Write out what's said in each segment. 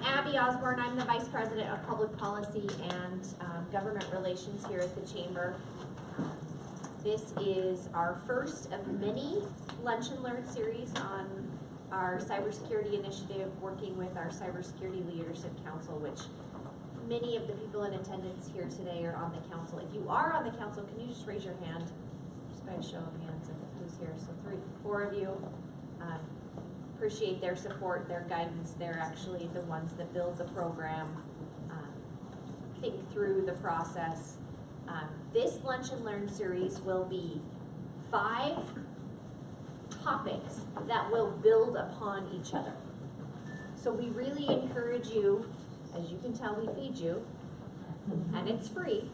Abby Osborne. I'm the Vice President of Public Policy and Government Relations here at the Chamber. This is our first of many Lunch and Learn series on our cybersecurity initiative, working with our Cybersecurity Leadership Council, which many of the people in attendance here today are on the council. If you are on the council, can you just raise your hand? Just by a show of hands of who's here. So 4 of you. Appreciate their support, their guidance. They're actually the ones that build the program, think through the process. This Lunch and Learn series will be 5 topics that will build upon each other. So we really encourage you, as you can tell, we feed you, and it's free.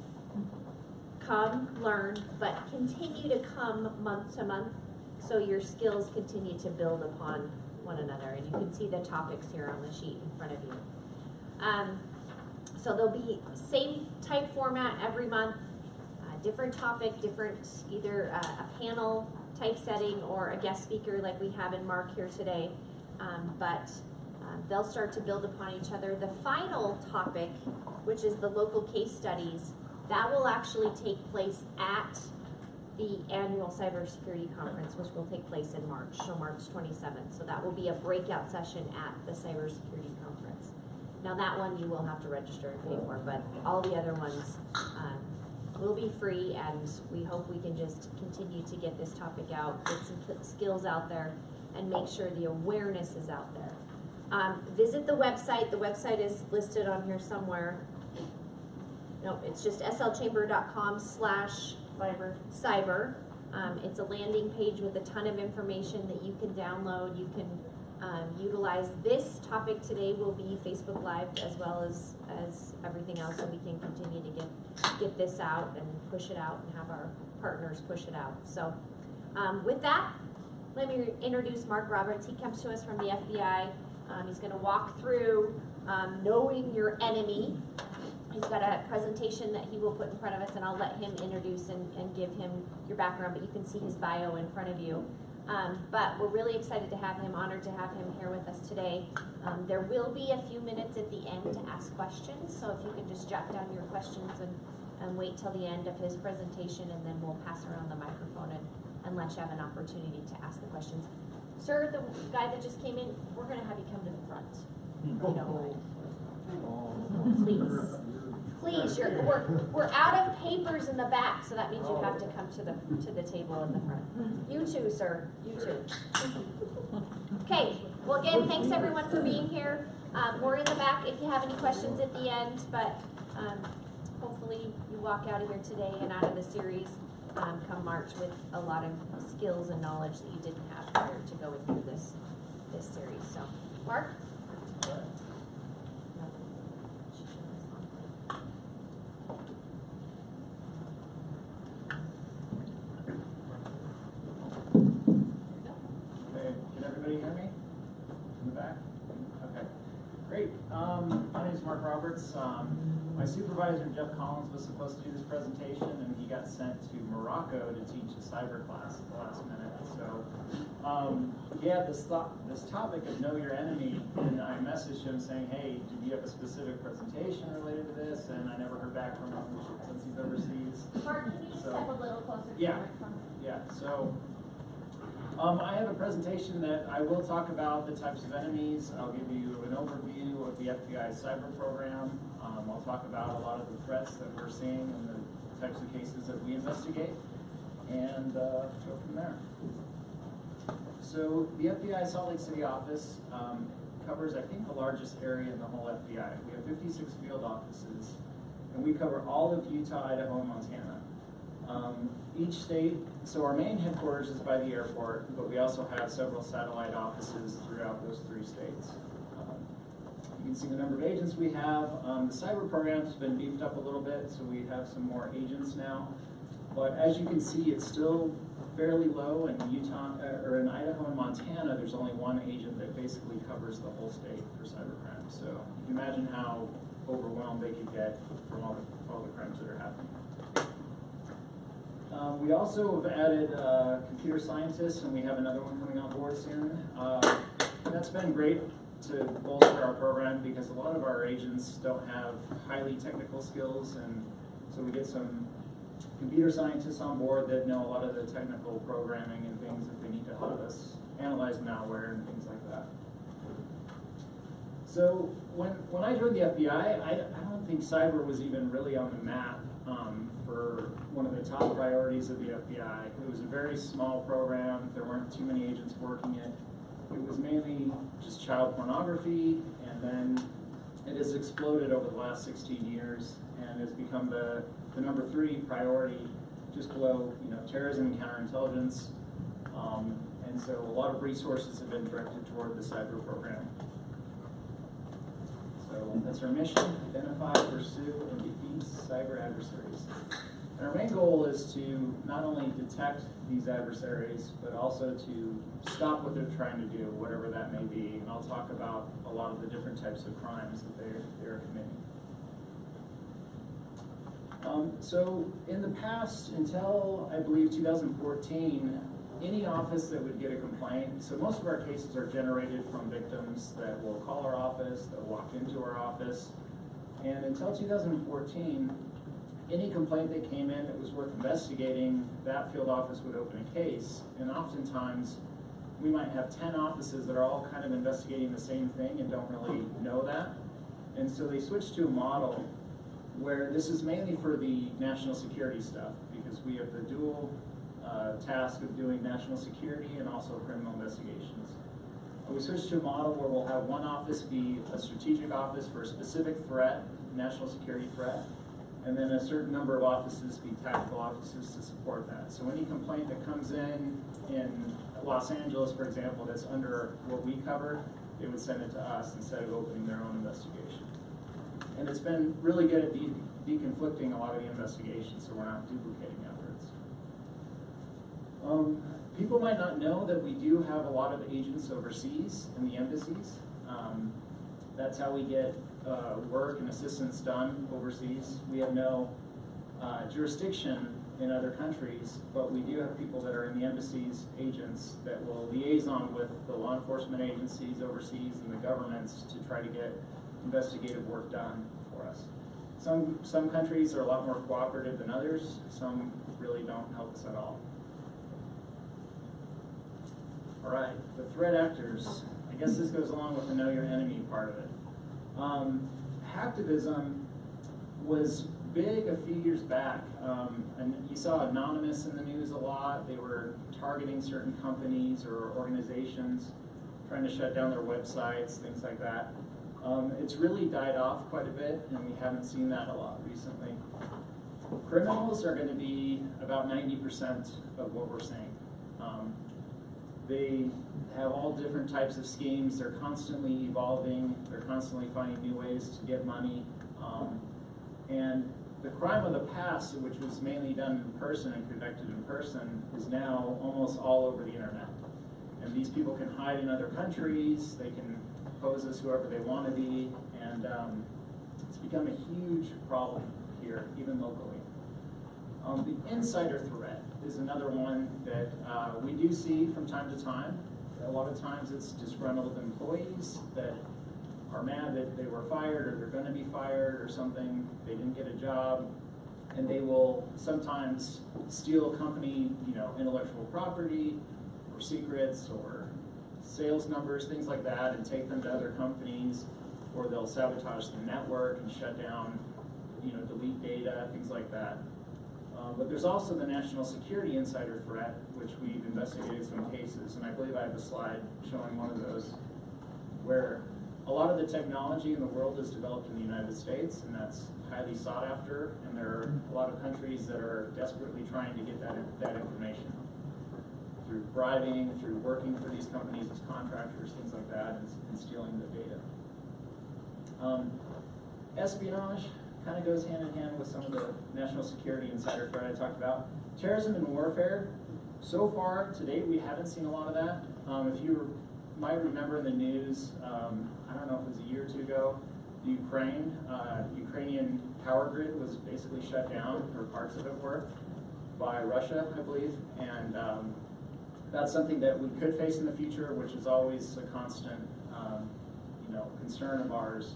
Come, learn, but continue to come month to month so your skills continue to build upon one another. And you can see the topics here on the sheet in front of you. So there'll be same type format every month, different topic, different either a panel type setting or a guest speaker like we have in Mark here today. But they'll start to build upon each other. The final topic, which is the local case studies, that will actually take place at the annual Cybersecurity Conference, which will take place in March, so March 27th. So that will be a breakout session at the Cybersecurity Conference. Now that one you will have to register and pay for, but all the other ones will be free, and we hope we can just continue to get this topic out, get some skills out there, and make sure the awareness is out there. Visit the website. The website is listed on here somewhere. No, it's just slchamber.com/cyber. It's a landing page with a ton of information that you can download. You can utilize. This topic today will be Facebook Live as well as everything else, so we can continue to get this out and push it out and have our partners push it out. So with that, let me introduce Mark Roberts. He comes to us from the FBI. He's going to walk through knowing your enemy. He's got a presentation that he will put in front of us, and I'll let him introduce and give him your background, but you can see his bio in front of you. But we're really excited to have him, honored to have him here with us today. There will be a few minutes at the end to ask questions, so if you can just jot down your questions and wait till the end of his presentation, and then we'll pass around the microphone and let you have an opportunity to ask the questions. Sir, the guy that just came in, we're going to have you come to the front. Please. Please, we're out of papers in the back, so that means you have to come to the table in the front. You too, sir. You too. Okay. Well, again, thanks everyone for being here. We're in the back if you have any questions at the end, but hopefully you walk out of here today and out of the series come March with a lot of skills and knowledge that you didn't have prior to going through this series. So, Mark? My name is Mark Roberts. My supervisor, Jeff Collins, was supposed to do this presentation, and he got sent to Morocco to teach a cyber class at the last minute. So he had this topic of know your enemy, and I messaged him saying, hey, did you have a specific presentation related to this? And I never heard back from him since he's overseas. Mark, can you just step a little closer to the microphone? Yeah, so I have a presentation that I will talk about the types of enemies. I'll give you an overview of the FBI cyber program. I'll talk about a lot of the threats that we're seeing and the types of cases that we investigate, and go from there. So the FBI Salt Lake City office covers, I think, the largest area in the whole FBI. We have 56 field offices, and we cover all of Utah, Idaho, and Montana. Each state, so our main headquarters is by the airport, but we also have several satellite offices throughout those 3 states. You can see the number of agents we have. The cyber program's been beefed up a little bit, so we have some more agents now. But as you can see, it's still fairly low in Utah, or in Idaho and Montana. There's only 1 agent that basically covers the whole state for cybercrime. So you can imagine how overwhelmed they could get from all the crimes that are happening. We also have added computer scientists, and we have another one coming on board soon. That's been great to bolster our program because a lot of our agents don't have highly technical skills, and so we get some computer scientists on board that know a lot of the technical programming and things that they need to help us analyze malware and things like that. So when I joined the FBI, I don't think cyber was even really on the map for one of the top priorities of the FBI. It was a very small program. There weren't too many agents working it. It was mainly just child pornography, and then it has exploded over the last 16 years and has become the number 3 priority, just below terrorism and counterintelligence. And so a lot of resources have been directed toward the cyber program. So that's our mission: identify, pursue, and defeat cyber adversaries. And our main goal is to not only detect these adversaries, but also to stop what they're trying to do, whatever that may be. And I'll talk about a lot of the different types of crimes that they're committing. So in the past, until I believe 2014, any office that would get a complaint, so most of our cases are generated from victims that will call our office, that walk into our office, and until 2014, any complaint that came in that was worth investigating, that field office would open a case, and oftentimes we might have 10 offices that are all kind of investigating the same thing and don't really know that, and so they switched to a model where this is mainly for the national security stuff, because we have the dual task of doing national security and also criminal investigations. We switched to a model where we'll have one office be a strategic office for a specific threat, national security threat, and then a certain number of offices be tactical offices to support that. So any complaint that comes in Los Angeles, for example, that's under what we cover, they would send it to us instead of opening their own investigation. And it's been really good at deconflicting a lot of the investigations, so we're not duplicating efforts. People might not know that we do have a lot of agents overseas in the embassies. That's how we get work and assistance done overseas. We have no jurisdiction in other countries, but we do have people that are in the embassies, agents, that will liaison with the law enforcement agencies overseas and the governments to try to get investigative work done for us. Some countries are a lot more cooperative than others. Some really don't help us at all. All right, the threat actors. I guess this goes along with the know your enemy part of it. Hacktivism was big a few years back, and you saw Anonymous in the news a lot. They were targeting certain companies or organizations, trying to shut down their websites, things like that. It's really died off quite a bit, and we haven't seen that a lot recently. Criminals are going to be about 90% of what we're seeing. They have all different types of schemes. They're constantly evolving. They're constantly finding new ways to get money. And the crime of the past, which was mainly done in person and conducted in person, is now almost all over the internet. And these people can hide in other countries. They can pose as whoever they want to be. And it's become a huge problem here, even locally. The insider threat is another one that we do see from time to time. A lot of times it's disgruntled employees that are mad that they were fired or they're going to be fired or something. They didn't get a job, and they will sometimes steal company, intellectual property or secrets or sales numbers, things like that, and take them to other companies, or they'll sabotage the network and shut down, delete data, things like that. But there's also the national security insider threat, which we've investigated some cases, and I believe I have a slide showing one of those, where a lot of the technology in the world is developed in the United States, and that's highly sought after, and there are a lot of countries that are desperately trying to get that information through bribing, through working for these companies as contractors, things like that, and stealing the data. Espionage kind of goes hand in hand with some of the national security insider threat I talked about. Terrorism and warfare, so far to date we haven't seen a lot of that. If you might remember in the news, I don't know if it was a year or two ago, the Ukrainian power grid was basically shut down, or parts of it were, by Russia, I believe, and that's something that we could face in the future, which is always a constant concern of ours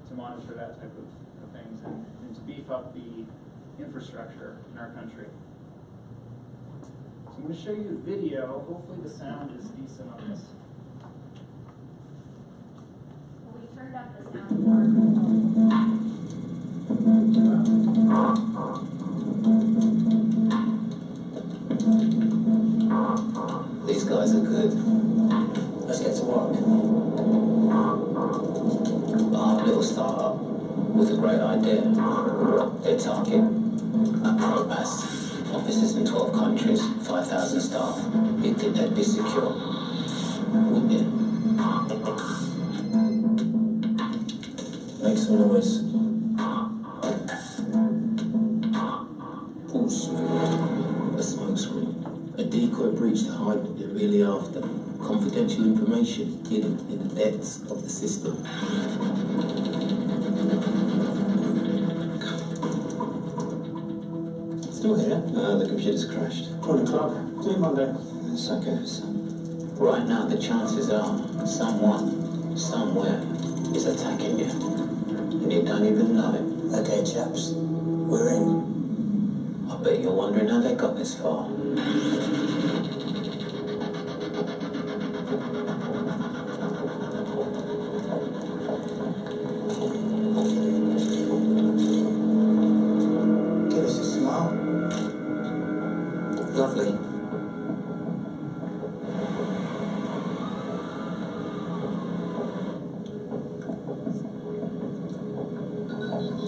to monitor that type of things and to beef up the infrastructure in our country. So I'm going to show you a video. Hopefully the sound is decent on this. Well, we turned up the sound more. These guys are good. Let's get to work. Our little startup with a great idea. Their target, a ProPass. Offices in 12 countries, 5,000 staff. You'd think they'd be secure, wouldn't you? Make some noise. Pulse. A smoke screen. A decoy breach to hide what they're really after. Confidential information hidden in the depths of the system. Still here? The computer's crashed. Morning, Clark. See you Monday. It's okay. Right now, the chances are someone, somewhere, is attacking you. And you don't even know it. Okay, chaps. We're in. I bet you're wondering how they got this far. Give us a smile. Lovely.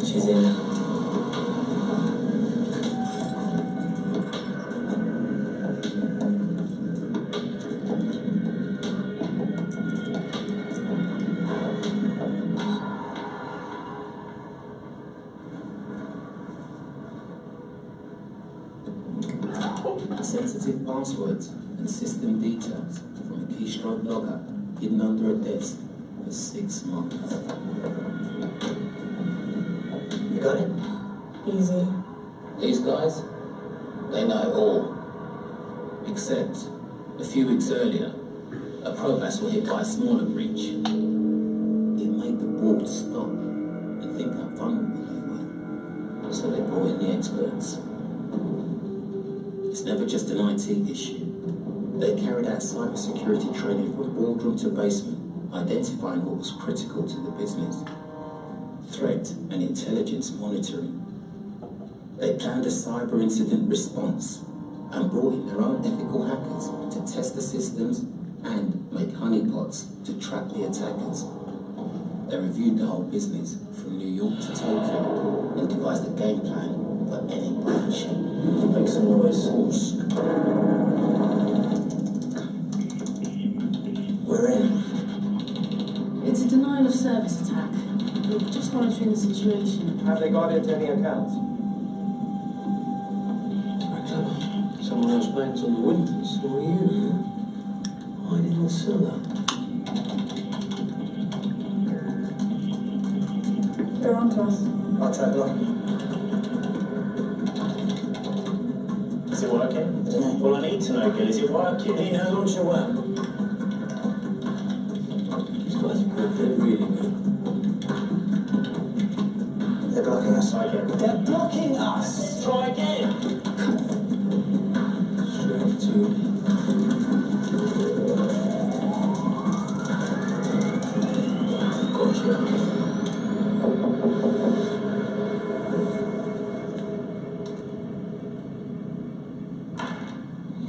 She's in. Sensitive passwords and system details from a keystroke logger hidden under a desk for 6 months. You got it? Easy. These guys, they know it all. Except, a few weeks earlier, a ProPass were hit by a smaller breach. It made the board stop and think how vulnerable they were. So they brought in the experts. It's never just an IT issue. They carried out cybersecurity training from boardroom to basement, identifying what was critical to the business. Threat and intelligence monitoring. They planned a cyber incident response and brought in their own ethical hackers to test the systems and make honeypots to trap the attackers. They reviewed the whole business from New York to Tokyo and devised a game plan for any breach. Make some noise. We're in. It's a denial of service attack. We're just monitoring the situation. Have they got into any accounts? Very clever. Someone else bangs on the windows, or you hide in the cellar. They're on to us. I'll try blocking. Is it working? I don't know. Well, I need to know, Gil. Is it working? Do you know launch your work? These guys are good, they're really good. They're blocking us. Try again. They're blocking us! Try again. Straight to gotcha.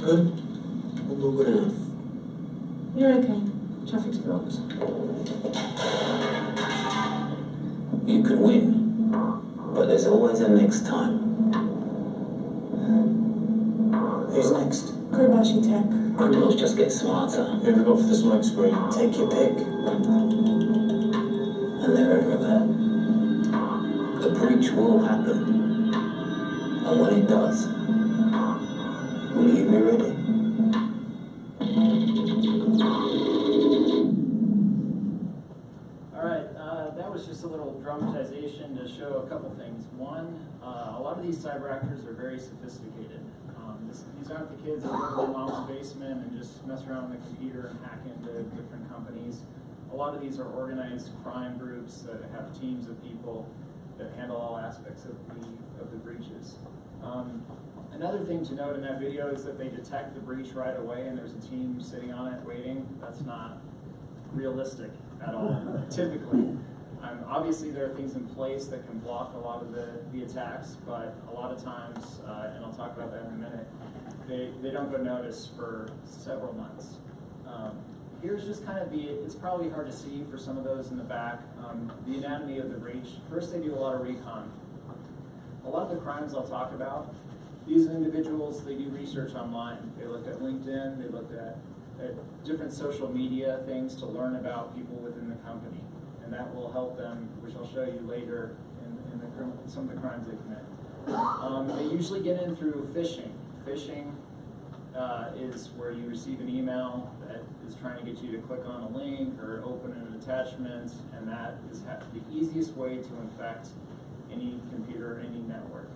Good? Or not good enough? You're okay. Traffic's blocked. You can win, but there's always a next time. Who's next? Kobashi Tech. Criminals just get smarter, Who have we got for the smoke screen? Take your pick. and they're everywhere. The breach will happen, and when it does, will you be ready? All right, that was just a little dramatization to show a couple things. One, a lot of these cyber actors are very sophisticated. These aren't the kids that go to their mom's basement and just mess around with the computer and hack into different companies. A A lot of these are organized crime groups that have teams of people that handle all aspects of the breaches. Another thing to note in that video is that they detect the breach right away and there's a team sitting on it waiting. That's not realistic at all, typically. Obviously there are things in place that can block a lot of the attacks, but a lot of times, and I'll talk about that in a minute, they don't go notice for several months. Here's just kind of it's probably hard to see for some of those in the back, the anatomy of the breach. First, they do a lot of recon. A lot of the crimes I'll talk about, these individuals, they do research online. They looked at LinkedIn, they looked at different social media things to learn about people within the company. And that will help them, which I'll show you later in some of the crimes they commit. They usually get in through phishing. Phishing is where you receive an email that is trying to get you to click on a link or open an attachment, and that is the easiest way to infect any computer, any network.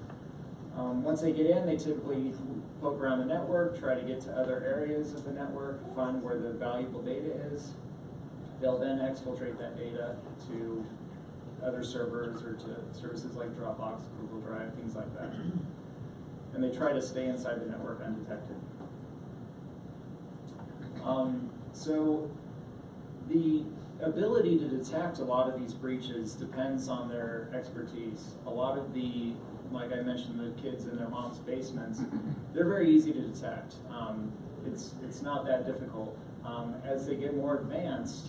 Once they get in, they typically poke around the network, try to get to other areas of the network, find where the valuable data is. They'll then exfiltrate that data to other servers or to services like Dropbox, Google Drive, things like that. And they try to stay inside the network undetected. So the ability to detect a lot of these breaches depends on their expertise. A lot of like I mentioned, the kids in their mom's basements, they're very easy to detect. It's not that difficult. As they get more advanced,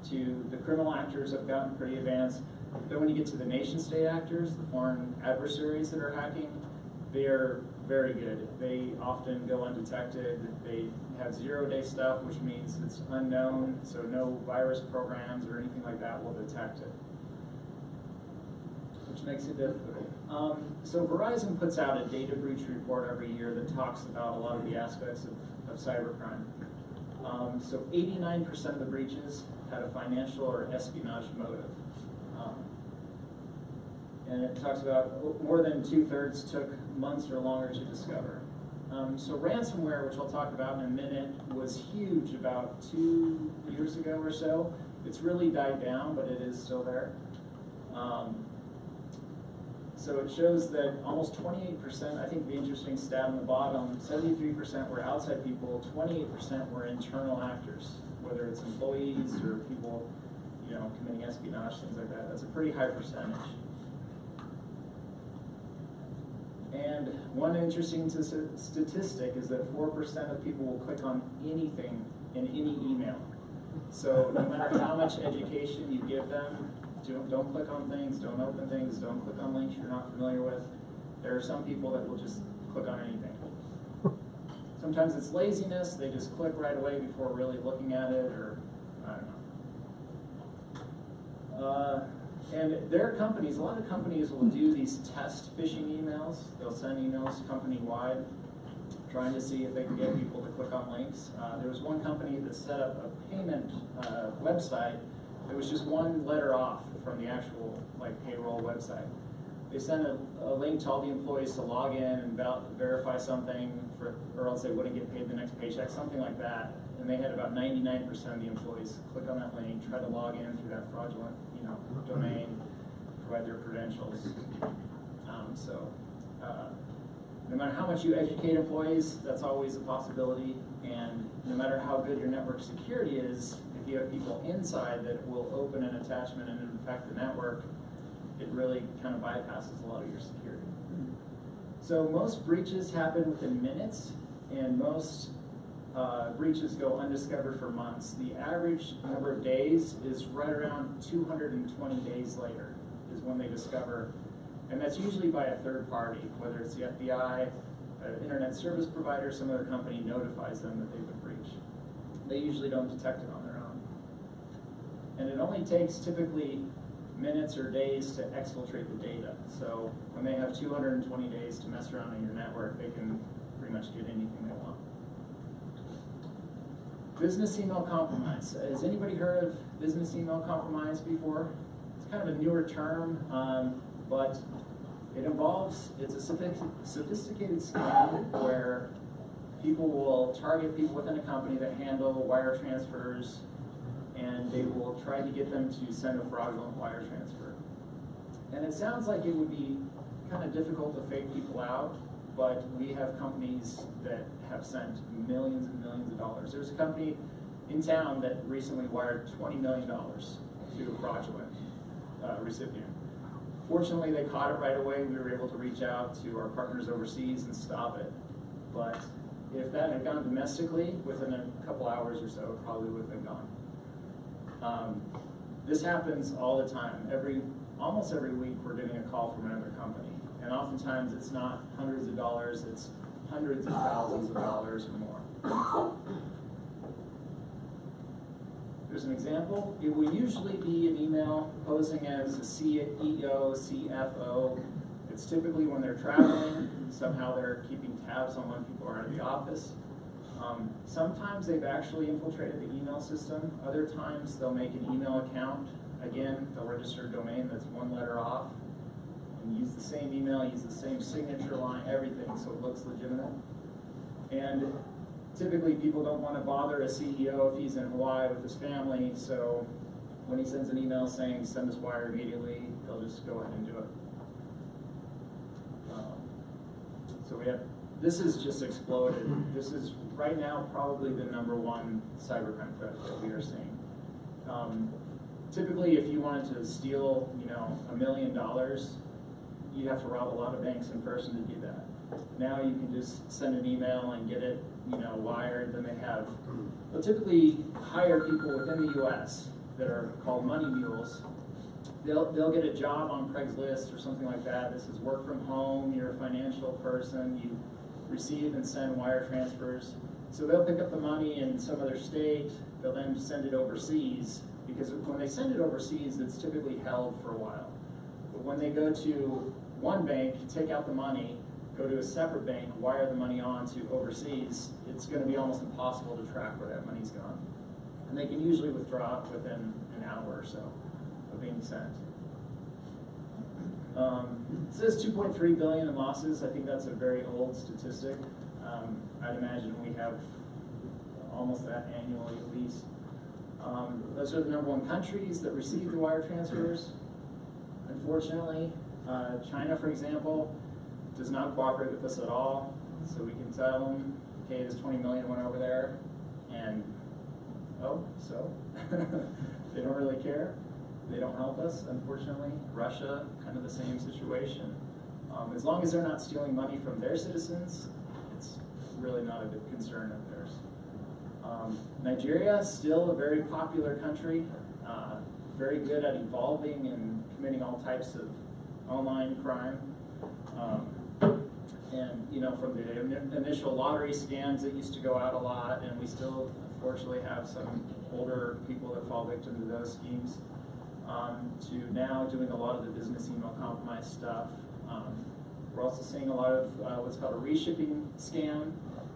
the criminal actors have gotten pretty advanced. Then when you get to the nation-state actors, the foreign adversaries that are hacking, they are very good. They often go undetected. They have zero-day stuff, which means it's unknown, so no virus programs or anything like that will detect it, which makes it difficult. So Verizon puts out a data breach report every year that talks about a lot of the aspects of cybercrime. So 89% of the breaches had a financial or espionage motive. And it talks about more than 2/3 took months or longer to discover. So ransomware, which I'll talk about in a minute, was huge about 2 years ago or so. It's really died down, but it is still there. So it shows that almost 28%, I think the interesting stat on the bottom, 73% were outside people, 28% were internal actors, whether it's employees or people, committing espionage, things like that. That's a pretty high percentage. And one interesting statistic is that 4% of people will click on anything in any email. So no matter how much education you give them, don't click on things, don't open things, don't click on links you're not familiar with. There are some people that will just click on anything. Sometimes it's laziness, they just click right away before really looking at it, or I don't know. And there are companies, a lot of companies will do these test phishing emails. They'll send emails company-wide trying to see if they can get people to click on links. There was one company that set up a payment website that was just one letter off from the actual payroll website. They sent a link to all the employees to log in and verify something, or else they wouldn't get paid the next paycheck, something like that. And they had about 99% of the employees click on that link, try to log in through that fraudulent domain, provide their credentials. No matter how much you educate employees, that's always a possibility. And no matter how good your network security is, if you have people inside that will open an attachment and infect the network, it really kind of bypasses a lot of your security. So most breaches happen within minutes, and most breaches go undiscovered for months. The average number of days is right around 220 days later is when they discover, and that's usually by a third party, whether it's the FBI, an internet service provider, some other company notifies them that they've been breached. They usually don't detect it on their own. And it only takes typically minutes or days to exfiltrate the data. So when they have 220 days to mess around in your network, they can pretty much get anything they want. Business email compromise. Has anybody heard of business email compromise before? It's kind of a newer term, but it's a sophisticated scam where people will target people within a company that handle wire transfers, and they will try to get them to send a fraudulent wire transfer. And it sounds like it would be kind of difficult to fake people out, but we have companies that have sent millions and millions of dollars. There's a company in town that recently wired $20 million to a fraudulent recipient. Fortunately, they caught it right away. We were able to reach out to our partners overseas and stop it. But if that had gone domestically, within a couple hours or so, it probably would have been gone. This happens all the time. Almost every week, we're getting a call from another company. And oftentimes, it's not hundreds of dollars, it's hundreds of thousands of dollars or more. There's an example. It will usually be an email posing as a CEO, CFO. It's typically when they're traveling. Somehow they're keeping tabs on when people are at the office. Sometimes they've actually infiltrated the email system. Other times they'll make an email account. Again, they'll register a domain that's one letter off and use the same email, use the same signature line, everything, so it looks legitimate. And typically people don't want to bother a CEO if he's in Hawaii with his family, so when he sends an email saying send this wire immediately, they'll just go ahead and do it. So this has just exploded. This is right now probably the #1 cybercrime threat that we are seeing. Typically, if you wanted to steal, $1 million, you'd have to rob a lot of banks in person to do that. Now you can just send an email and get it, wired. Then they'll typically hire people within the U.S. that are called money mules. They'll get a job on Craigslist or something like that. This is work from home. You're a financial person. You receive and send wire transfers. So they'll pick up the money in some other state. They'll then send it overseas, because when they send it overseas, it's typically held for a while. But when they go to one bank, take out the money, go to a separate bank, wire the money on to overseas, it's going to be almost impossible to track where that money's gone. And they can usually withdraw it within an hour or so of being sent. It says 2.3 billion in losses. I think that's a very old statistic. I'd imagine we have almost that annually at least. Those are the #1 countries that receive the wire transfers. Unfortunately, China, for example, does not cooperate with us at all. So we can tell them, okay, this 20 million went over there, and oh, so they don't really care. They don't help us, unfortunately. Russia, kind of the same situation. As long as they're not stealing money from their citizens, it's really not a big concern of theirs. Nigeria is still a very popular country, very good at evolving and committing all types of online crime. And from the initial lottery scams that used to go out a lot, and we still unfortunately have some older people that fall victim to those schemes, to now doing a lot of the business email compromise stuff. We're also seeing a lot of what's called a reshipping scam.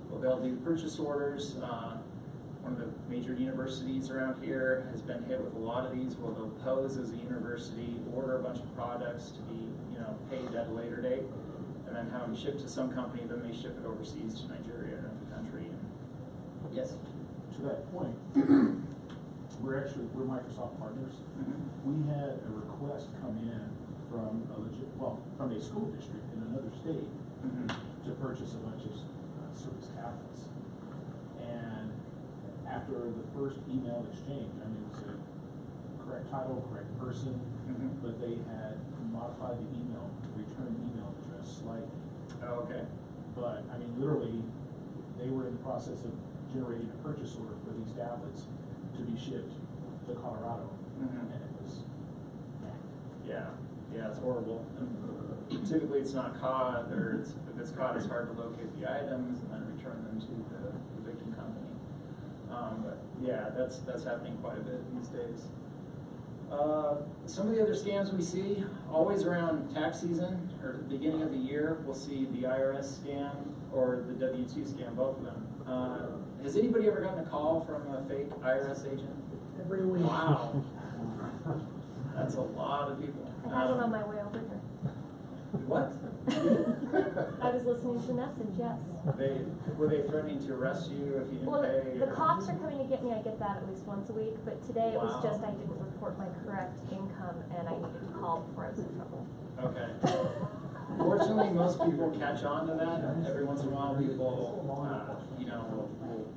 Well, they'll do purchase orders. One of the major universities around here has been hit with a lot of these. Well, they'll pose as a university, order a bunch of products to be, paid at a later date, and then have them shipped to some company. Then they ship it overseas to Nigeria or another country. And To that point, we're Microsoft partners. We had a request come in from from a school district in another state to purchase a bunch of Surface tablets. And after the first email exchange, it was a correct title, correct person, but they had modified the return email address slightly. Oh, okay. But literally, they were in the process of generating a purchase order for these tablets to be shipped to Colorado, and it was yeah, it's horrible. And typically, it's not caught, or if it's caught, it's hard to locate the items and then return them to the victim company. But yeah, that's happening quite a bit these days. Some of the other scams we see, always around tax season or the beginning of the year, we'll see the IRS scam or the W-2 scam, both of them. Has anybody ever gotten a call from a fake IRS agent? Every week. Wow. That's a lot of people. I had one on my way over here. What? I was listening to the message, yes. Were they threatening to arrest you if you didn't Well, pay? the cops are coming to get me, I get that at least once a week, but today it was Wow. just I didn't report my correct income and I needed to call before I was in trouble. Okay. Fortunately, most people catch on to that. Every once in a while, people, will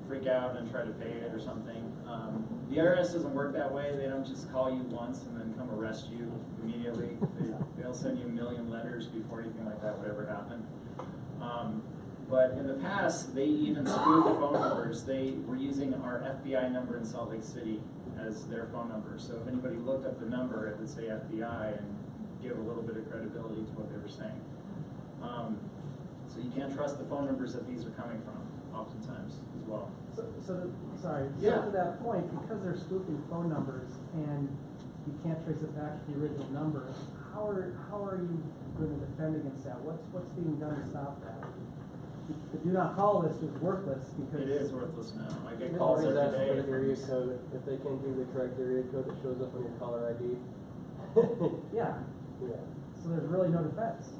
freak out and try to pay it or something. The IRS doesn't work that way. They don't just call you once and then come arrest you immediately. They'll send you a million letters before anything like that would ever happen. But in the past, they even spoofed phone numbers. They were using our FBI number in Salt Lake City as their phone number. So if anybody looked up the number, it would say FBI and give a little bit of credibility to what they were saying. So you can't trust the phone numbers that these are coming from, oftentimes, as well. Sorry, Yeah. so to that point, because they're spoofing phone numbers and you can't trace it back to the original number, how are you going to defend against that? What's being done to stop that? The do not call list is worthless because It is worthless now. I get You calls always every ask day. for the area code. If they can't give the correct area code that shows up on your caller ID. yeah. Yeah. So there's really no defense.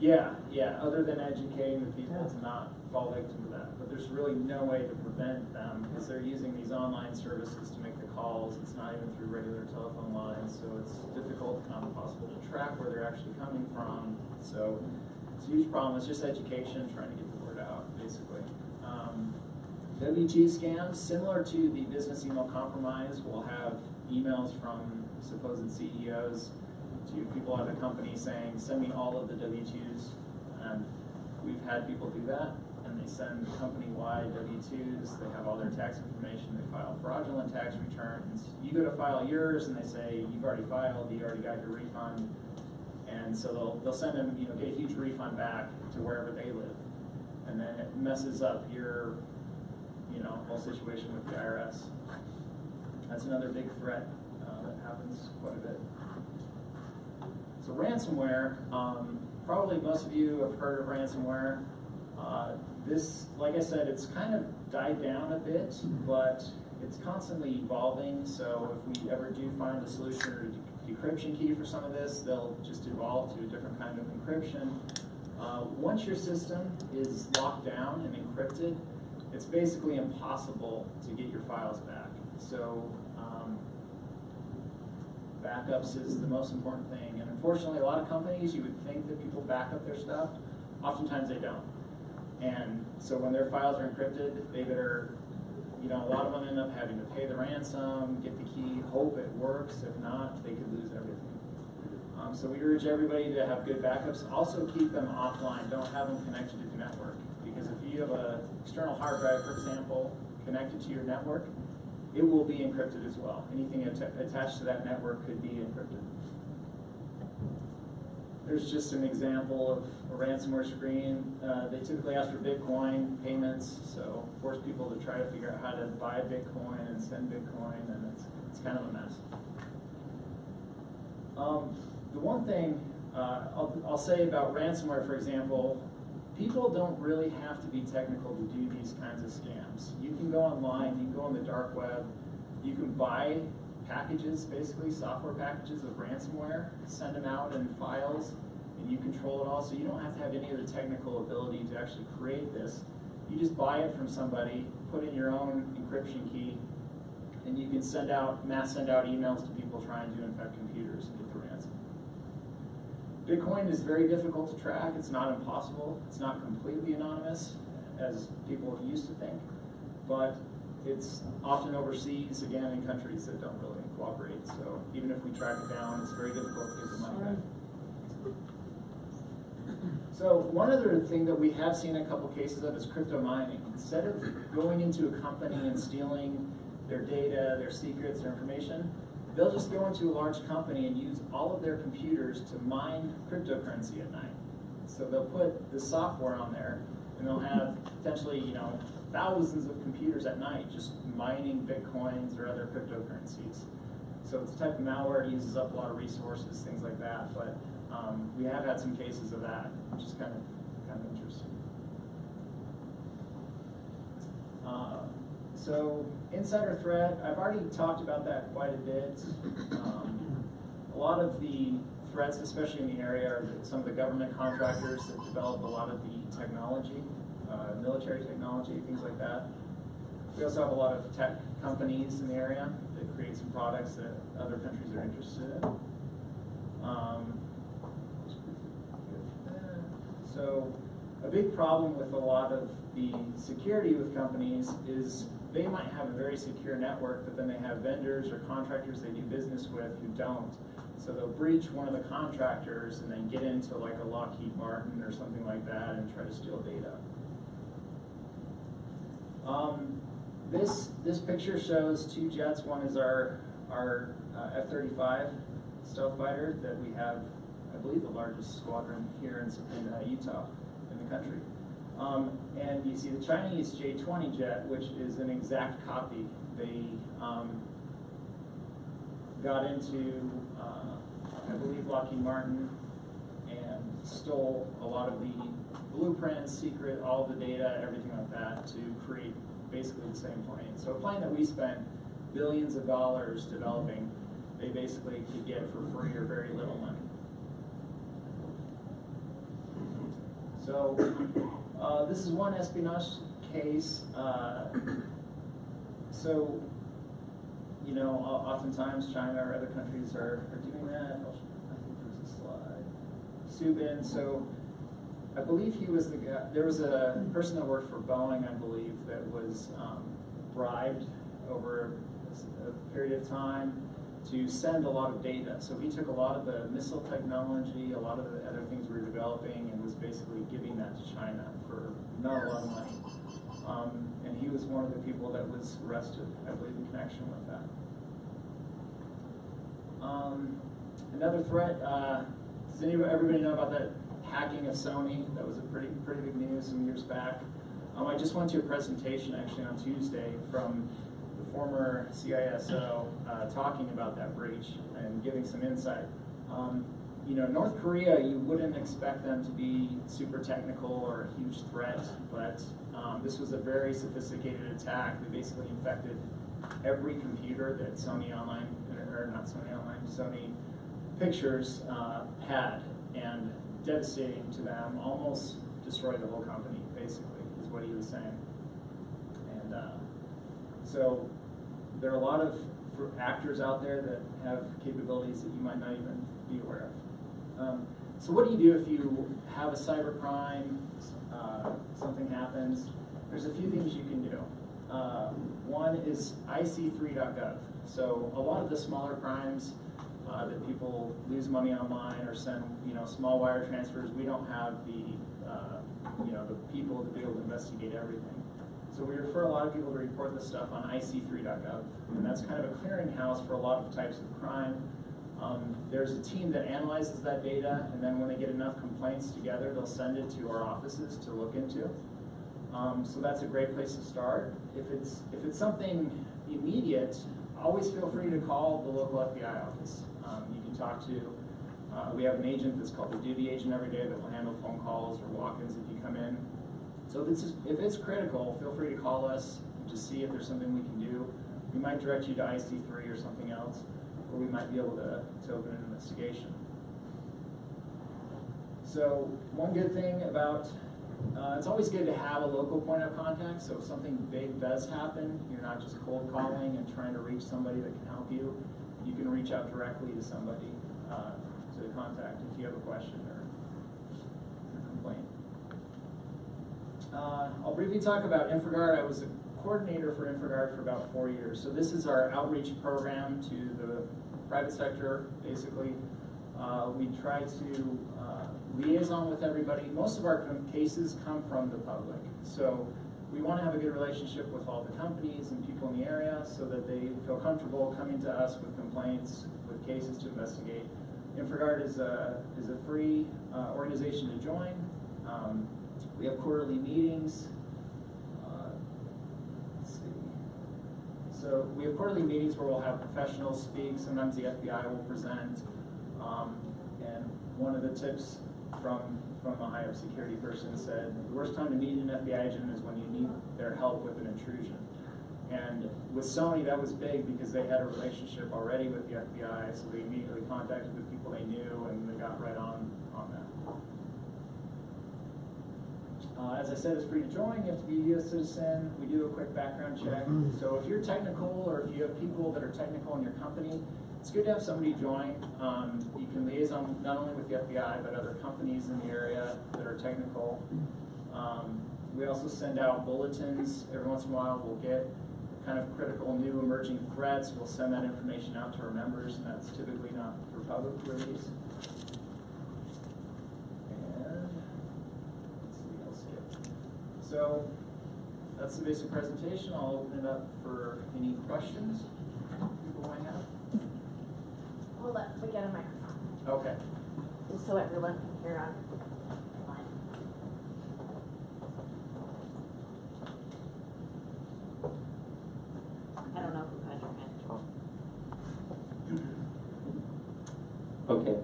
Yeah, other than educating the people to not fall victim to that. But there's really no way to prevent them because they're using these online services to make the calls. It's not even through regular telephone lines, so it's difficult, if not impossible, to track where they're actually coming from. So it's a huge problem. It's just education, trying to get the word out, basically. W-2 scams, similar to the business email compromise, will have emails from supposed CEOs to people at a company saying, send me all of the W-2s. And we've had people do that, and they send company-wide W-2s. They have all their tax information. They file fraudulent tax returns. You go to file yours, and they say, you've already filed, you already got your refund. And so they'll send them, get a huge refund back to wherever they live. And then it messes up your, whole situation with the IRS. That's another big threat that happens quite a bit. So ransomware, probably most of you have heard of ransomware. This, like I said, it's kind of died down a bit, but it's constantly evolving. So if we ever do find a solution or decryption key for some of this, they'll just evolve to a different kind of encryption. Once your system is locked down and encrypted, it's basically impossible to get your files back. So backups is the most important thing. And unfortunately, a lot of companies, you would think that people back up their stuff. Oftentimes they don't. And so when their files are encrypted, they better, a lot of them end up having to pay the ransom, get the key, hope it works. If not, they could lose everything. So we urge everybody to have good backups. Also keep them offline. Don't have them connected to the network. Because if you have an external hard drive, for example, connected to your network, it will be encrypted as well. Anything attached to that network could be encrypted. There's just an example of a ransomware screen. They typically ask for Bitcoin payments, so force people to try to figure out how to buy Bitcoin and send Bitcoin, and it's kind of a mess. The one thing I'll say about ransomware, for example, people don't really have to be technical to do these kinds of scams. You can go online, you can go on the dark web, you can buy packages, basically software packages of ransomware, send them out in files, and you control it all. So you don't have to have any of the technical ability to actually create this. You just buy it from somebody, put in your own encryption key, and you can mass send out emails to people trying to infect computers and get the ransom. Bitcoin is very difficult to track. It's not impossible. It's not completely anonymous, as people used to think, but it's often overseas, again, in countries that don't really cooperate. So even if we track it down, it's very difficult to get the money back. So one other thing that we have seen a couple cases of is crypto mining. Instead of going into a company and stealing their data, their secrets, their information, they'll just go into a large company and use all of their computers to mine cryptocurrency at night. So they'll put the software on there, and they'll have potentially, thousands of computers at night just mining Bitcoins or other cryptocurrencies. So it's a type of malware, it uses up a lot of resources, things like that. But we have had some cases of that, which is kind of interesting. So insider threat, I've already talked about that quite a bit. A lot of the threats, especially in the area, are some of the government contractors that develop a lot of the technology, military technology, things like that. We also have a lot of tech companies in the area that create some products that other countries are interested in. So a big problem with a lot of the security with companies is they might have a very secure network, but then they have vendors or contractors they do business with who don't. So they'll breach one of the contractors and then get into like a Lockheed Martin or something like that and try to steal data. This picture shows two jets. One is our F-35 stealth fighter that we have, I believe, the largest squadron here in Utah, in the country. And you see the Chinese J-20 jet, which is an exact copy. They got into, I believe, Lockheed Martin and stole a lot of the blueprints, secret, all the data, everything like that to create basically the same plane. So a plane that we spent billions of dollars developing, they basically could get for free or very little money. So this is one espionage case. So, you know, oftentimes China or other countries are doing that. I think there's a slide. Subin, so I believe he was the guy, there was a person that worked for Boeing, I believe, that was bribed over a period of time to send a lot of data. So he took a lot of the missile technology, a lot of the other things we were developing, and was basically giving that to China for not a lot of money. And he was one of the people that was arrested, I believe, in connection with that. Another threat, does everybody know about that hacking of Sony? That was a pretty big news some years back. I just went to a presentation actually on Tuesday from the former CISO talking about that breach and giving some insight. You know, North Korea, you wouldn't expect them to be super technical or a huge threat, but this was a very sophisticated attack. They basically infected every computer that Sony Online, or not Sony Online, Sony Pictures had, and devastating to them, almost destroyed the whole company, basically, is what he was saying. And so there are a lot of actors out there that have capabilities that you might not even be aware of. So what do you do if you have a cyber crime, something happens? There's a few things you can do. One is ic3.gov. So a lot of the smaller crimes that people lose money online or send, you know, small wire transfers, we don't have the, you know, the people to be able to investigate everything. So we refer a lot of people to report this stuff on ic3.gov, and that's kind of a clearinghouse for a lot of types of crime. There's a team that analyzes that data, and then when they get enough complaints together, they'll send it to our offices to look into. So that's a great place to start. If it's something immediate, always feel free to call the local FBI office. You can talk to, we have an agent that's called the duty agent every day that will handle phone calls or walk-ins if you come in. So if it's critical, feel free to call us and just see if there's something we can do. We might direct you to IC3 or something else, or we might be able to open an investigation. So one good thing about, it's always good to have a local point of contact, so if something big does happen, you're not just cold calling and trying to reach somebody that can help you. You can reach out directly to somebody to contact if you have a question or a complaint. I'll briefly talk about InfraGard. I was a coordinator for InfraGard for about 4 years. So this is our outreach program to the private sector, basically. We try to liaison with everybody. Most of our cases come from the public. So we want to have a good relationship with all the companies and people in the area so that they feel comfortable coming to us with complaints, with cases to investigate. InfraGard is a free organization to join. We have quarterly meetings. Let's see. So we have quarterly meetings where we'll have professionals speak. Sometimes the FBI will present. And one of the tips from a high-up security person said, the worst time to meet an FBI agent is when you need their help with an intrusion. And with Sony, that was big because they had a relationship already with the FBI, so they immediately contacted the people they knew, and they got right on that. As I said, it's free to join. You have to be a U.S. citizen. We do a quick background check. So if you're technical, or if you have people that are technical in your company, it's good to have somebody join. You can liaison not only with the FBI, but other companies in the area that are technical. We also send out bulletins. Every once in a while, we'll get kind of critical new emerging threats. We'll send that information out to our members, and that's typically not for public release. And let's see, I'll skip. So that's the basic presentation. I'll open it up for any questions people might have. Hold up, we got a microphone, Okay. just so everyone can hear on line. I don't know who had your hand. Okay.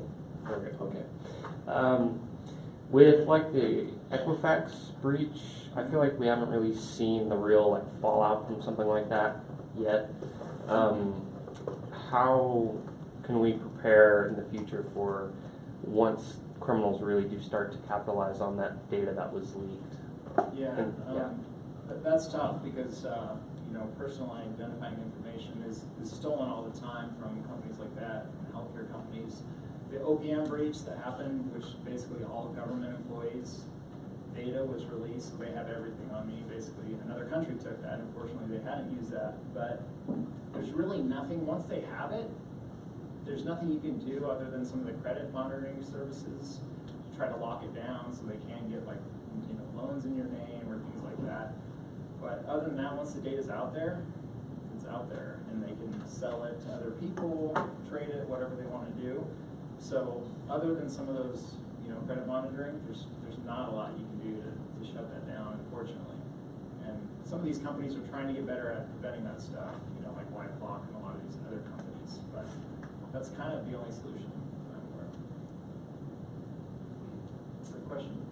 With like the Equifax breach, I feel like we haven't really seen the real like fallout from something like that yet. How can we prepare in the future for once criminals really do start to capitalize on that data that was leaked? Yeah, that's tough because personal identifying information is stolen all the time from companies like that, and healthcare companies. The OPM breach that happened, which basically all government employees' data was released, so they have everything on me. Basically, another country took that. Unfortunately, they hadn't used that, but there's really nothing. Once they have it, there's nothing you can do other than some of the credit monitoring services to try to lock it down so they can get loans in your name or things like that. But other than that, once the data's out there, it's out there, and they can sell it to other people, trade it, whatever they want to do. So other than some of those, credit monitoring, there's not a lot you can do to shut that down, unfortunately. And some of these companies are trying to get better at preventing that stuff, like LifeLock and a lot of these other companies. But that's kind of the only solution I'm aware of. Good question.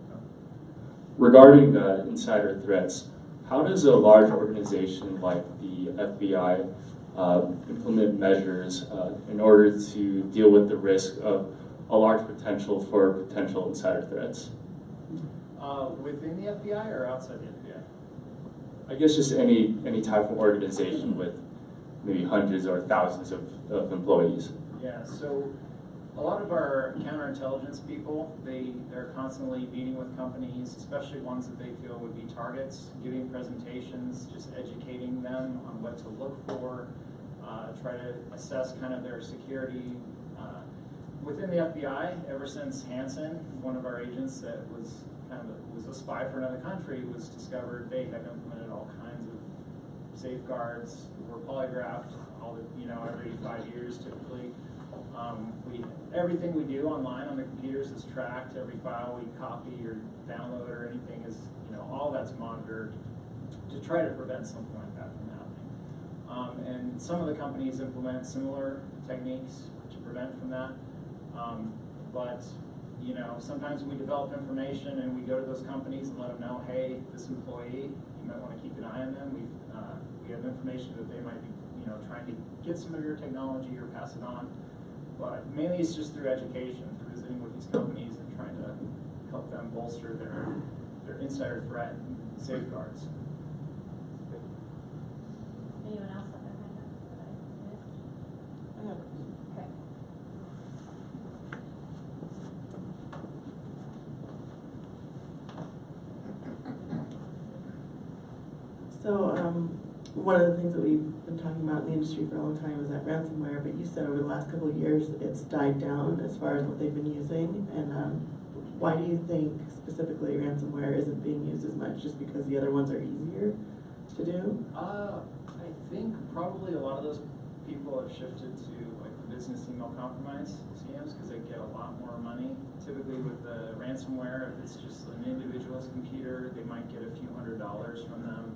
Regarding insider threats, how does a large organization like the FBI implement measures in order to deal with the risk of a large potential for potential insider threats? Within the FBI or outside the FBI? I guess just any type of organization with maybe hundreds or thousands of employees. Yeah, so a lot of our counterintelligence people, they're constantly meeting with companies, especially ones that they feel would be targets, giving presentations, just educating them on what to look for, try to assess kind of their security. Within the FBI, ever since Hansen, one of our agents that was was a spy for another country, was discovered, they have implemented all kinds of safeguards. We're polygraphed every 5 years typically. Everything we do online on the computers is tracked. Every file we copy or download or anything is, all that's monitored to try to prevent something like that from happening. And some of the companies implement similar techniques to prevent from that. But sometimes we develop information and we go to those companies and let them know, hey, this employee, you might want to keep an eye on them. We have information that they might be, trying to get some of your technology or pass it on. But mainly it's just through education, through visiting with these companies and trying to help them bolster their insider threat safeguards. Anyone else have their hand up? Okay. So one of the things that we've been talking about in the industry for a long time is that ransomware, but you said over the last couple of years it's died down as far as what they've been using. And why do you think specifically ransomware isn't being used as much? Just because the other ones are easier to do? I think probably a lot of those people have shifted to like the business email compromise scams because they get a lot more money. Typically with the ransomware, if it's just an individual's computer, they might get a few $100s from them.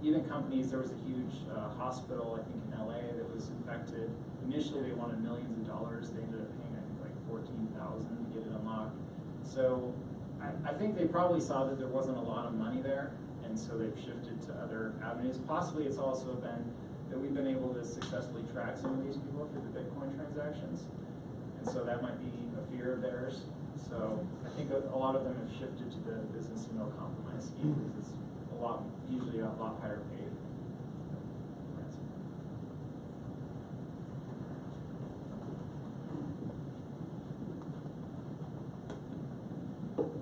Even companies, there was a huge hospital, I think in LA, that was infected. Initially they wanted millions of dollars. They ended up paying, I think, like $14,000 to get it unlocked. So I think they probably saw that there wasn't a lot of money there, and and so they've shifted to other avenues. Possibly it's also been that we've been able to successfully track some of these people through the Bitcoin transactions, and so that might be a fear of theirs. So I think a lot of them have shifted to the business email compromise scheme because it's usually a lot higher paid.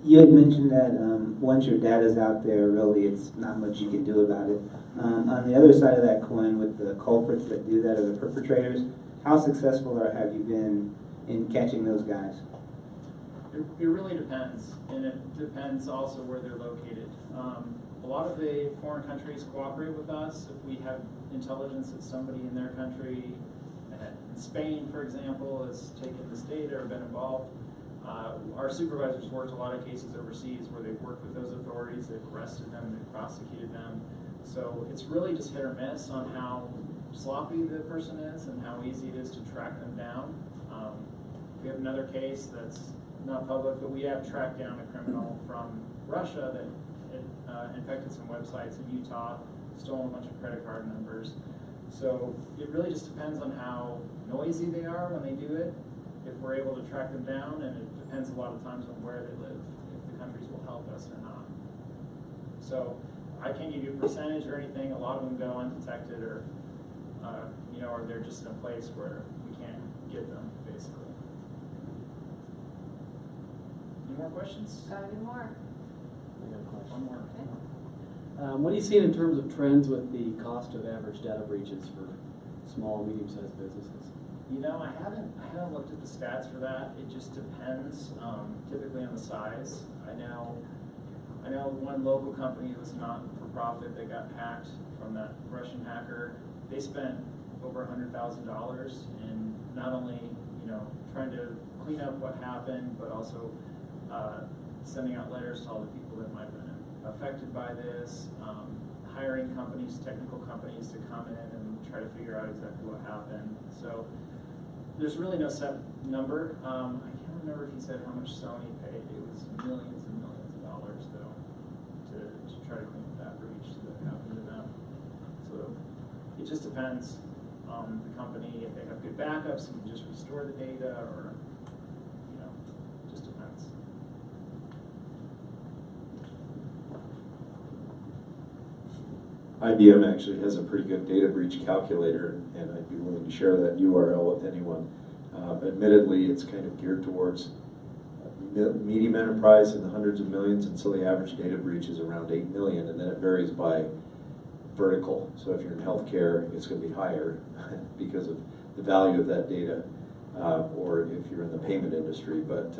You had mentioned that once your data's out there, really, it's not much you can do about it. On the other side of that coin, with the culprits that do that, or the perpetrators, how successful have you been in catching those guys? It really depends, and it depends also where they're located. A lot of the foreign countries cooperate with us if we have intelligence that somebody in their country, in Spain, for example, has taken this data or been involved. Our supervisors worked a lot of cases overseas where they've worked with those authorities, they've arrested them, they've prosecuted them. So it's really just hit or miss on how sloppy the person is and how easy it is to track them down. We have another case that's not public, but we have tracked down a criminal from Russia that infected some websites in Utah, stolen a bunch of credit card numbers. So it really just depends on how noisy they are when they do it, if we're able to track them down, and it depends a lot of times on where they live, if the countries will help us or not. So I can't give you a percentage or anything. A lot of them go undetected, or or they're just in a place where we can't get them, basically. Any more questions? Got any more? One more. Okay. What are you seeing in terms of trends with the cost of average data breaches for small, medium-sized businesses? I haven't looked at the stats for that. It just depends, typically on the size. I know one local company that was not for profit that got hacked from that Russian hacker. They spent over $100,000 in not only trying to clean up what happened, but also sending out letters to all the people that might have been affected by this, hiring companies, technical companies to come in and try to figure out exactly what happened. So there's really no set number. I can't remember if he said how much Sony paid. It was millions and millions of dollars, though, to try to clean up that breach that happened to them. So it just depends on the company. If they have good backups, you can just restore the data, or it just depends. IBM actually has a pretty good data breach calculator, and I'd be willing to share that URL with anyone. Admittedly, it's kind of geared towards medium enterprise in the hundreds of millions, and so the average data breach is around 8 million, and then it varies by vertical. So if you're in healthcare, it's going to be higher because of the value of that data, or if you're in the payment industry. But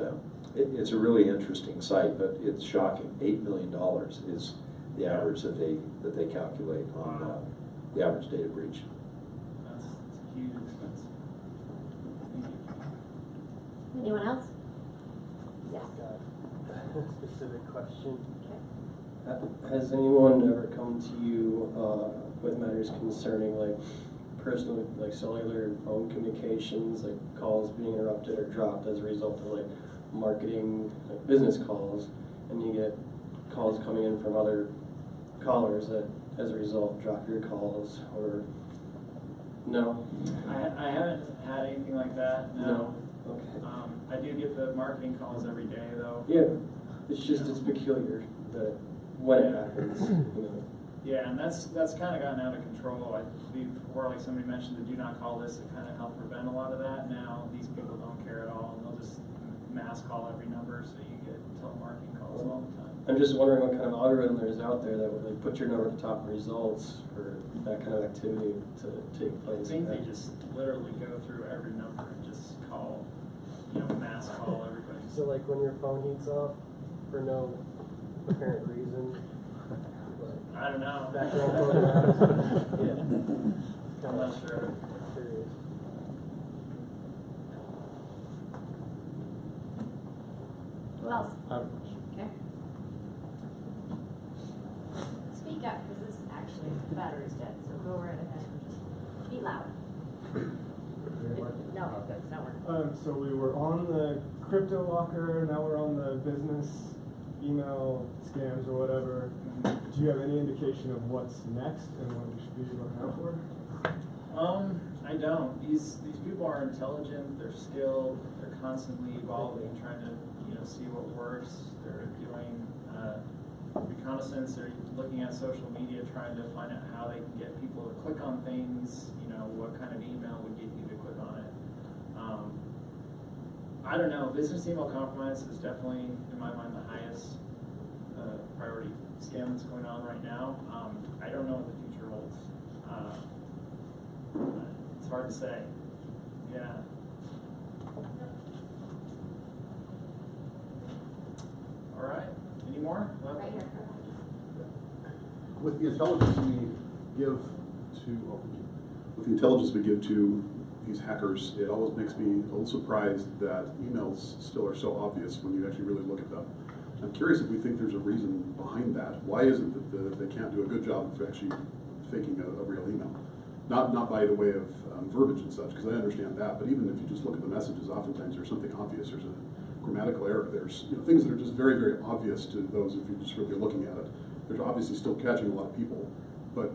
it's a really interesting site, but it's shocking. $8 million is the average that they calculate on the average data breach. That's a huge expense. Thank you. Anyone else? Yes. Specific question. Okay. Has anyone ever come to you with matters concerning personal, cellular and phone communications, calls being interrupted or dropped as a result of marketing, business calls, and you get calls coming in from other callers that, as a result, drop your calls, or no? I haven't had anything like that. No. Okay. I do get the marketing calls every day, though. Yeah, it's peculiar that when it happens. Yeah, and that's kind of gotten out of control. Before, like somebody mentioned the do not call list, it kind of helped prevent a lot of that. Now these people don't care at all, and they'll just mass call every number, so you get telemarketing calls all the time. I'm just wondering what kind of algorithm there is out there that would put your number at the top of results for that kind of activity to take place. I think they just literally go through every number and just call, mass call everybody. So when your phone heats up for no apparent reason. I don't know. Background phone. Yeah. I'm not sure. Curious. Who else? Okay. Speak up, because this actually, the battery's dead, so go right ahead and just be loud. No, it's not working. So we were on the crypto locker, now we're on the business email scams or whatever. Do you have any indication of what's next and what we should be looking out for? I don't. These people are intelligent, they're skilled, they're constantly evolving, trying to see what works. They're doing reconnaissance, they're looking at social media, trying to find out how they can get people to click on things, what kind of email would get you to click on it. I don't know, business email compromise is definitely, in my mind, the highest priority scam that's going on right now. I don't know what the future holds. It's hard to say. Yeah. All right. Any more? Right here. With the intelligence we give to these hackers, it always makes me a little surprised that emails still are so obvious when you actually really look at them. I'm curious if we think there's a reason behind that. Why is it that they can't do a good job of actually faking a real email? Not by the way of verbiage and such, because I understand that, but even if you just look at the messages, oftentimes there's something obvious. There's a grammatical error. There's things that are just very, very obvious to those if you're just really looking at it. They're obviously still catching a lot of people, but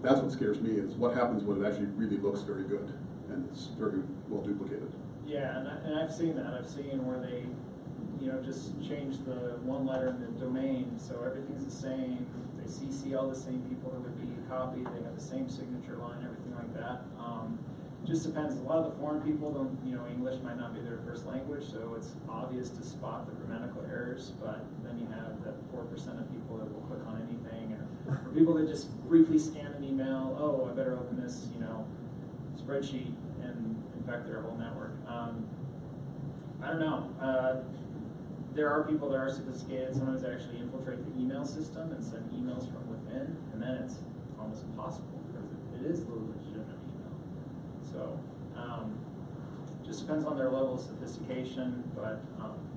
that's what scares me is what happens when it actually really looks very good and it's very well duplicated. Yeah, and I've seen that. I've seen where they, just change the one letter in the domain, so everything's the same. They CC all the same people that would be copied. They have the same signature line, everything like that. Just depends. A lot of the foreign people don't, English might not be their first language, so it's obvious to spot the grammatical errors. But then you have that 4% of people that will click on anything, or people that just briefly scan an email. Oh, I better open this, spreadsheet and infect their whole network. I don't know. There are people that are sophisticated. Sometimes they actually infiltrate the email system and send emails from within, and then it's almost impossible because it is the legitimate email. So, just depends on their level of sophistication, but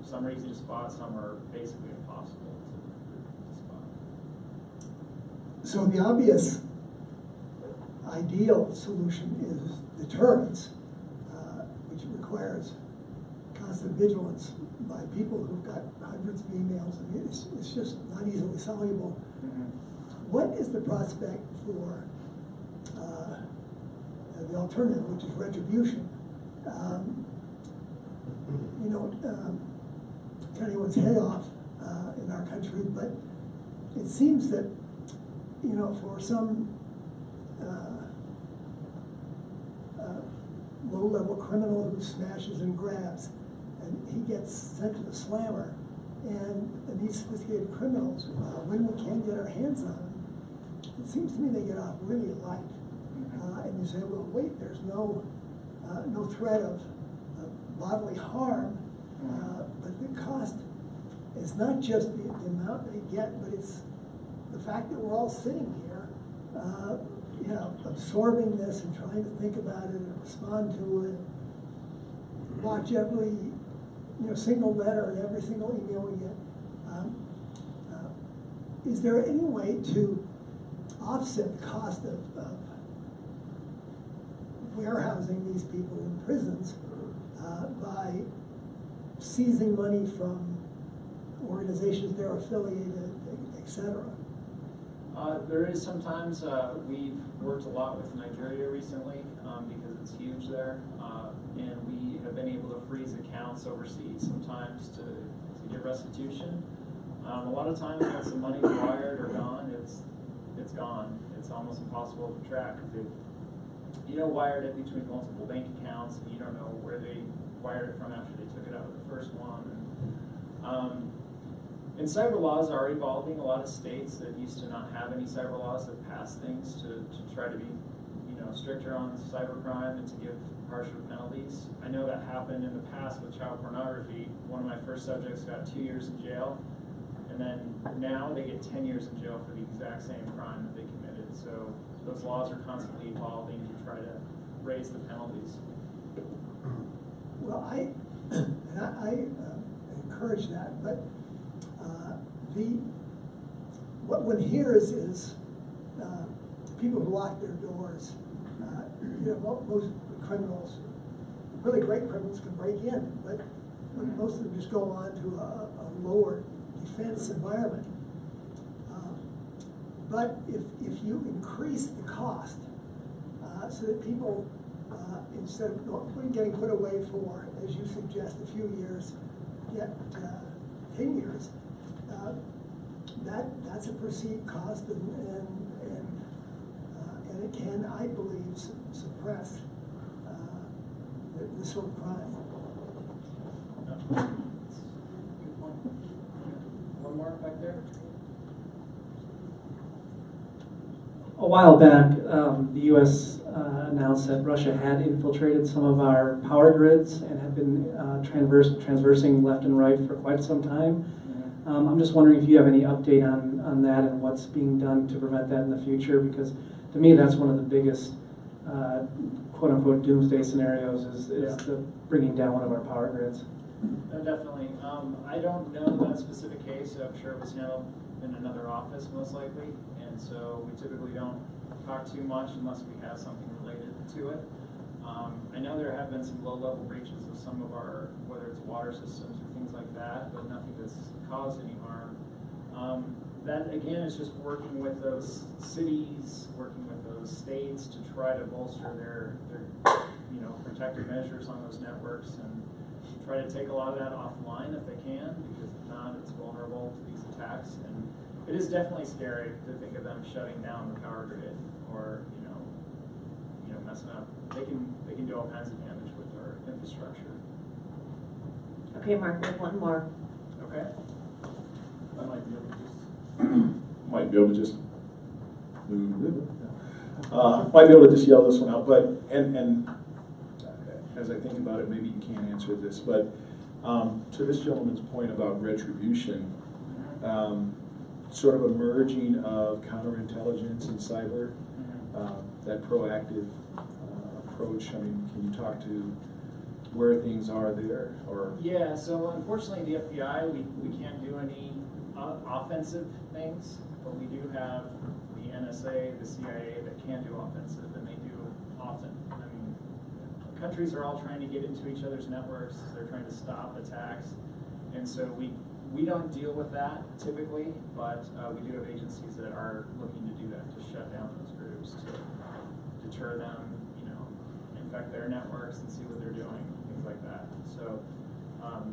some are easy to spot, some are basically impossible to spot. So the obvious ideal solution is deterrence, which requires constant vigilance by people who've got hundreds of emails, and it's just not easily soluble. What is the prospect for the alternative, which is retribution? Cut anyone's head off in our country, but it seems that, for some low-level criminal who smashes and grabs, and he gets sent to the slammer, and these sophisticated criminals, when we can get our hands on them, it seems to me they get off really light. And you say, well, wait, there's no threat of bodily harm, but the cost is not just the amount they get, but it's the fact that we're all sitting here, absorbing this and trying to think about it and respond to it, watch every single letter and every single email we get. Is there any way to offset the cost of warehousing these people in prisons by seizing money from organizations they're affiliated, etc.? There is sometimes, we've worked a lot with Nigeria recently because it's huge there, and we have been able to freeze accounts overseas sometimes to get restitution. A lot of times once the money's wired or gone, it's gone. It's almost impossible to track. You wired it between multiple bank accounts, and you don't know where they wired it from after they took it out of the first one. And cyber laws are evolving. A lot of states that used to not have any cyber laws have passed things to try to be, stricter on cybercrime and to give harsher penalties. I know that happened in the past with child pornography. One of my first subjects got 2 years in jail, and then now they get 10 years in jail for the exact same crime that they committed. So those laws are constantly evolving to try to raise the penalties. Well, I encourage that, but what one hears is people who lock their doors. Most criminals, really great criminals, can break in, but most of them just go on to a lower defense environment. But if you increase the cost, so that people, instead of getting put away for, as you suggest, a few years, get 10 years, that's a perceived cost, and it can, I believe, suppress this sort of crime. One more back there. A while back, the U.S. Announced that Russia had infiltrated some of our power grids and had been transversing left and right for quite some time. I'm just wondering if you have any update on that and what's being done to prevent that in the future, because to me that's one of the biggest quote-unquote doomsday scenarios is the bringing down one of our power grids. Definitely. I don't know that specific case. I'm sure it was handled in another office most likely, and so we typically don't talk too much unless we have something related to it. I know there have been some low-level breaches of some of our, whether it's water systems or things like that, but nothing that's caused any harm. That again is just working with those cities, working with those states to try to bolster their protective measures on those networks and try to take a lot of that offline if they can, because if not, it's vulnerable to these attacks. And it is definitely scary to think of them shutting down the power grid or messing up. They can do all kinds of damage with our infrastructure. Okay, Mark, we have one more. Okay. I might be able to just might be able to just yell this one out, but and as I think about it, maybe you can't answer this, but to this gentleman's point about retribution, sort of a merging of counterintelligence and cyber, that proactive approach. I mean, can you talk to where things are there, or? Yeah, so unfortunately the FBI, we can't do any offensive things, but we do have the NSA, the CIA that can do offensive, and they do often. I mean, countries are all trying to get into each other's networks, they're trying to stop attacks, and so we don't deal with that typically, but we do have agencies that are looking to do that, to shut down those groups, to deter them, infect their networks and see what they're doing, things like that. So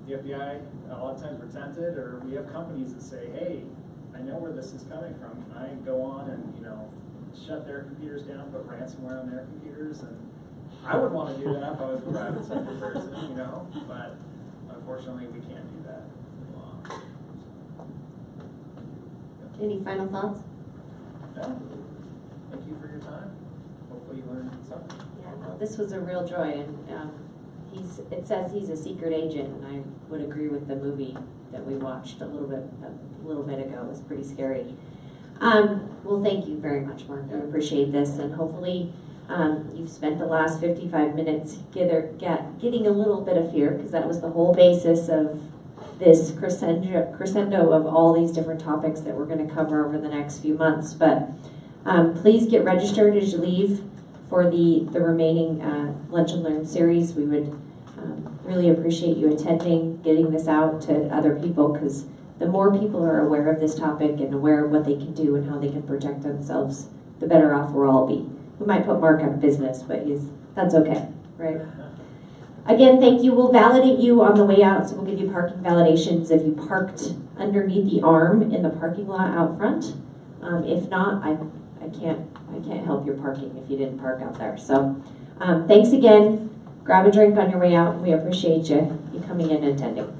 the FBI, a lot of times we're tempted, or we have companies that say, hey, I know where this is coming from. Can I go on and, shut their computers down, put ransomware on their computers? And I would want to do that if I was a private sector person, but unfortunately we can't do that. Any final thoughts? No. Thank you for your time. Hopefully you learned something. Yeah, no, this was a real joy, and it says he's a secret agent, and I would agree with the movie that we watched a little bit ago. It was pretty scary. Well, thank you very much, Mark. I appreciate this, and hopefully you've spent the last 55 minutes getting a little bit of fear, because that was the whole basis of this crescendo of all these different topics that we're going to cover over the next few months. But please get registered as you leave for the remaining Lunch and Learn series. We would really appreciate you attending, getting this out to other people, because the more people are aware of this topic and aware of what they can do and how they can protect themselves, the better off we'll all be. We might put Mark out of business, but that's okay, right? Again, thank you. We'll validate you on the way out, so we'll give you parking validations if you parked underneath the arm in the parking lot out front. If not, I can't help your parking if you didn't park out there. So thanks again. Grab a drink on your way out. We appreciate you coming in and attending.